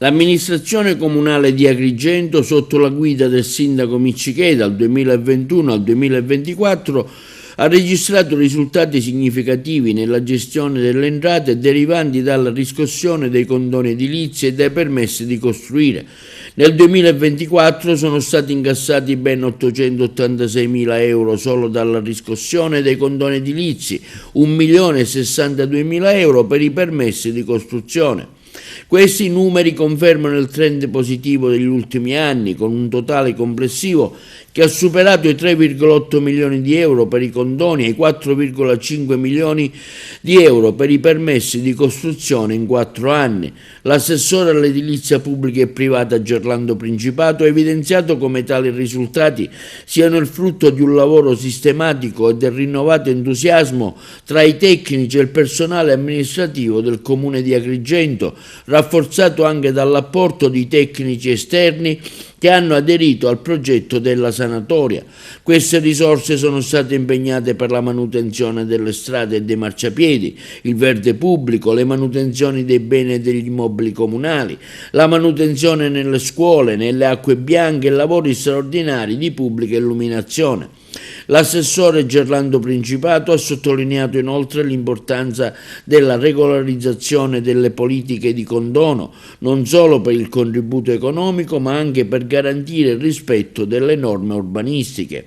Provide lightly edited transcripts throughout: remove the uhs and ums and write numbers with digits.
L'amministrazione comunale di Agrigento, sotto la guida del sindaco Miccichè dal 2021 al 2024, ha registrato risultati significativi nella gestione delle entrate derivanti dalla riscossione dei condoni edilizi e dai permessi di costruire. Nel 2024 sono stati incassati ben 886.000 euro solo dalla riscossione dei condoni edilizi, 1.062.000 euro per i permessi di costruzione. Questi numeri confermano il trend positivo degli ultimi anni, con un totale complessivo che ha superato i 3,8 milioni di euro per i condoni e i 4,5 milioni di euro per i permessi di costruzione in 4 anni. L'assessore all'edilizia pubblica e privata Gerlando Principato ha evidenziato come tali risultati siano il frutto di un lavoro sistematico e del rinnovato entusiasmo tra i tecnici e il personale amministrativo del Comune di Agrigento, rafforzato anche dall'apporto di tecnici esterni che hanno aderito al progetto della sanatoria. Queste risorse sono state impegnate per la manutenzione delle strade e dei marciapiedi, il verde pubblico, le manutenzioni dei beni e degli immobili comunali, la manutenzione nelle scuole, nelle acque bianche e lavori straordinari di pubblica illuminazione. L'assessore Gerlando Principato ha sottolineato inoltre l'importanza della regolarizzazione delle politiche di condono, non solo per il contributo economico, ma anche per garantire il rispetto delle norme urbanistiche.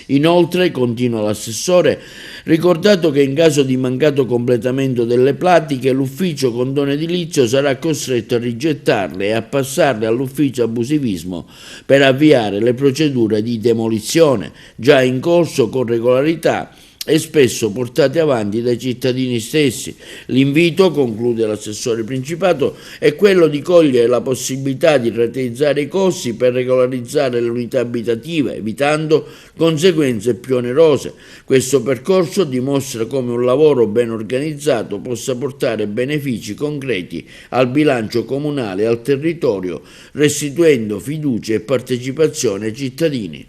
Inoltre, continua l'assessore, ricordato che in caso di mancato completamento delle pratiche l'ufficio condono edilizio sarà costretto a rigettarle e a passarle all'ufficio abusivismo per avviare le procedure di demolizione, già in corso con regolarità e spesso portate avanti dai cittadini stessi. L'invito, conclude l'assessore Principato, è quello di cogliere la possibilità di rateizzare i costi per regolarizzare le unità abitative, evitando conseguenze più onerose. Questo percorso dimostra come un lavoro ben organizzato possa portare benefici concreti al bilancio comunale e al territorio, restituendo fiducia e partecipazione ai cittadini.